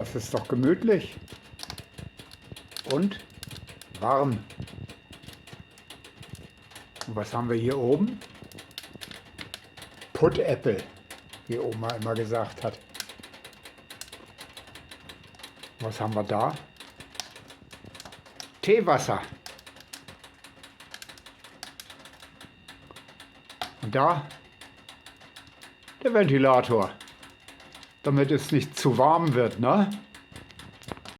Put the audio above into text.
Das ist doch gemütlich und warm. Und was haben wir hier oben? Puttäpfel, wie Oma immer gesagt hat. Was haben wir da? Teewasser. Und da der Ventilator, damit es nicht zu warm wird, ne?